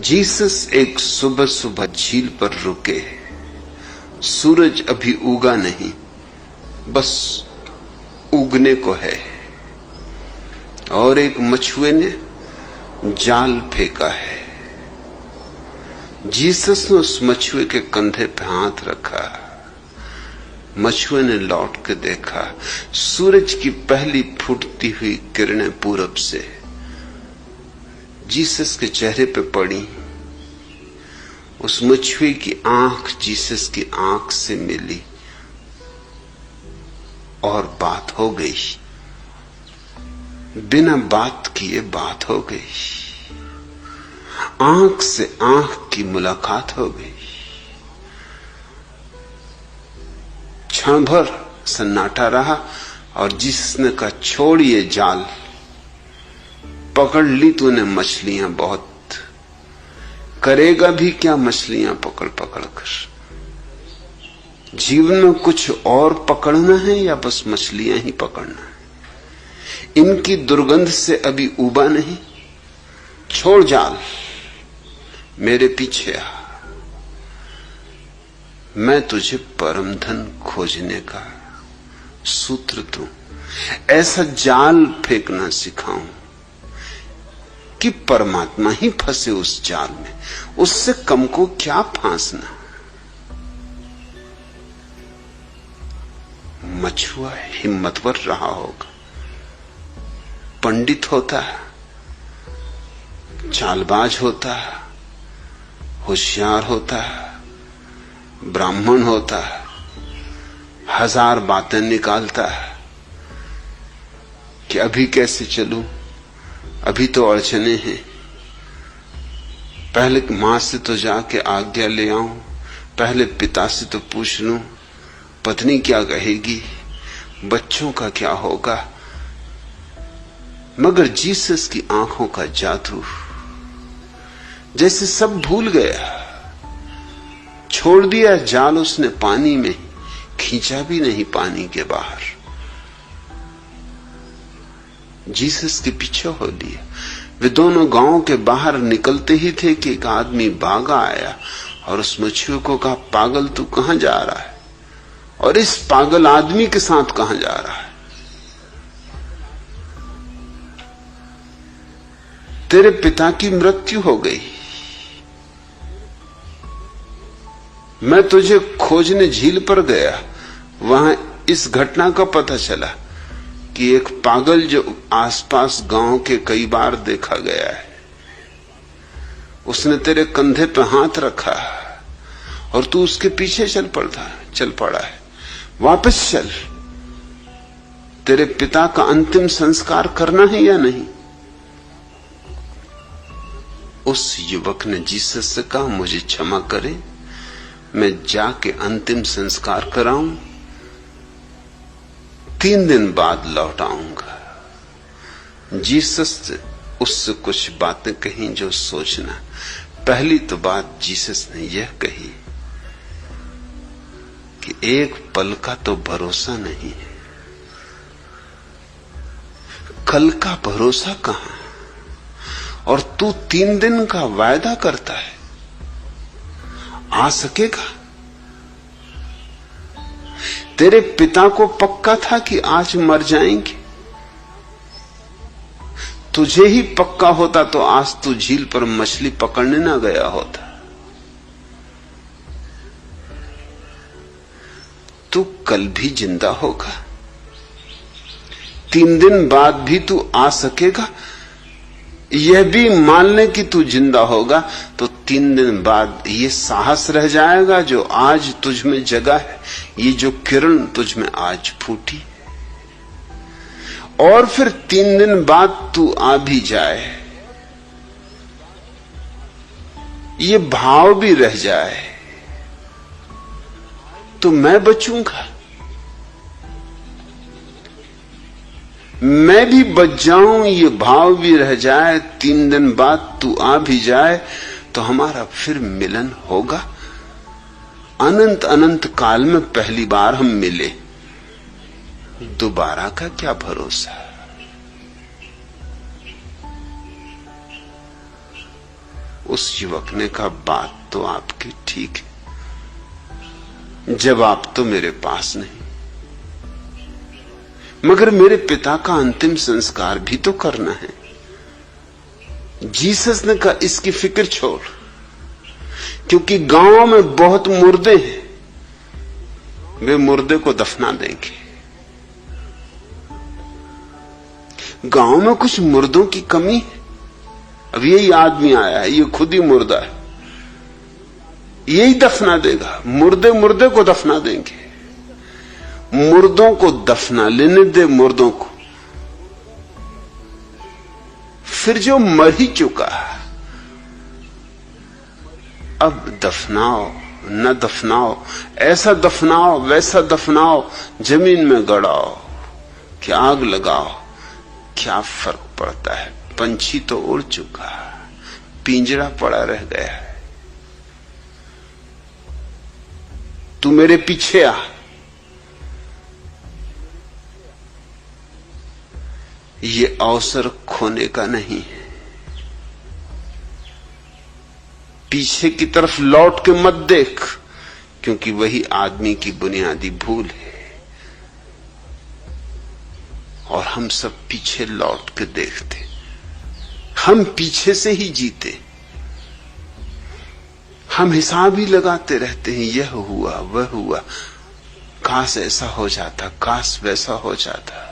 Jesus एक सुबह सुबह झील पर रुके। सूरज अभी उगा नहीं, बस उगने को है। और एक मछुए ने जाल फेंका है। जीसस ने उस मछुए के कंधे पे हाथ रखा। मछुए ने लौट के देखा, सूरज की पहली फूटती हुई किरणें पूरब से जीसस के चेहरे पे पड़ी। उस मछुए की आंख जीसस की आंख से मिली और बात हो गई। बिना बात किए बात हो गई। आंख से आंख की मुलाकात हो गई। क्षण भर सन्नाटा रहा और जिसने कहा, छोड़ ये जाल, पकड़ ली तूने मछलियां बहुत, करेगा भी क्या मछलियां पकड़ पकड़ कर। जीवन में कुछ और पकड़ना है या बस मछलियां ही पकड़ना है? इनकी दुर्गंध से अभी उबा नहीं। छोड़ जाल, मेरे पीछे आ। मैं तुझे परम धन खोजने का सूत्र दूं, ऐसा जाल फेंकना सिखाऊं कि परमात्मा ही फंसे उस जाल में। उससे कम को क्या फांसना। मछुआ हिम्मतवर रहा होगा, पंडित होता है, चालबाज होता है, होशियार होता है, ब्राह्मण होता है, हजार बातें निकालता है कि अभी कैसे चलूं, अभी तो अड़चने हैं, पहले मां से तो जाके आज्ञा ले आऊं, पहले पिता से तो पूछ लूं, पत्नी क्या कहेगी, बच्चों का क्या होगा। मगर जीसस की आंखों का जादू, जैसे सब भूल गया। छोड़ दिया जाल उसने पानी में, खींचा भी नहीं पानी के बाहर, जीसस के पीछे हो लिया। वे दोनों गांव के बाहर निकलते ही थे कि एक आदमी भागा आया और उस मछुए को कहा, पागल तू कहां जा रहा है, और इस पागल आदमी के साथ कहां जा रहा है? तेरे पिता की मृत्यु हो गई, मैं तुझे खोजने झील पर गया, वहां इस घटना का पता चला कि एक पागल जो आसपास गांव के कई बार देखा गया है, उसने तेरे कंधे पर हाथ रखा और तू उसके पीछे चल पड़ा है। वापस चल, तेरे पिता का अंतिम संस्कार करना है या नहीं? उस युवक ने जीसस से कहा, मुझे क्षमा करे, मैं जाके अंतिम संस्कार कराऊं, 3 दिन बाद लौट आऊंगा। जीसस उससे कुछ बातें कही जो सोचना। पहली तो बात जीसस ने यह कही कि एक पल का तो भरोसा नहीं है, कल का भरोसा कहां, और तू 3 दिन का वायदा करता है, आ सकेगा? तेरे पिता को पक्का था कि आज मर जाएंगे, तुझे ही पक्का होता तो आज तू झील पर मछली पकड़ने ना गया होता। तू कल भी जिंदा होगा, 3 दिन बाद भी तू आ सकेगा। यह भी मान ले कि तू जिंदा होगा तो 3 दिन बाद ये साहस रह जाएगा जो आज तुझ में जगा है, ये जो किरण तुझ में आज फूटी। और फिर 3 दिन बाद तू आ भी जाए, ये भाव भी रह जाए तो मैं बचूंगा, मैं भी बच जाऊं, ये भाव भी रह जाए, 3 दिन बाद तू आ भी जाए तो हमारा फिर मिलन होगा। अनंत अनंत काल में पहली बार हम मिले, दोबारा का क्या भरोसा। उस युवक ने कहा, बात तो आपकी ठीक है, जवाब तो मेरे पास नहीं, मगर मेरे पिता का अंतिम संस्कार भी तो करना है। जीसस ने कहा, इसकी फिक्र छोड़, क्योंकि गांव में बहुत मुर्दे हैं, वे मुर्दे को दफना देंगे। गांव में कुछ मुर्दों की कमी है। अब यही आदमी आया है, ये खुद ही मुर्दा है, यही दफना देगा। मुर्दे मुर्दे को दफना देंगे। मुर्दों को दफना लेने दे, मुर्दों को। फिर जो मर ही चुका, अब दफनाओ न दफनाओ, ऐसा दफनाओ वैसा दफनाओ, जमीन में गड़ाओ कि आग लगाओ, क्या फर्क पड़ता है? पंछी तो उड़ चुका, पिंजरा पड़ा रह गया है। तू मेरे पीछे आ। ये अवसर खोने का नहीं है। पीछे की तरफ लौट के मत देख, क्योंकि वही आदमी की बुनियादी भूल है। और हम सब पीछे लौट के देखते, हम पीछे से ही जीते, हम हिसाब ही लगाते रहते हैं, यह हुआ वह हुआ, काश ऐसा हो जाता, काश वैसा हो जाता।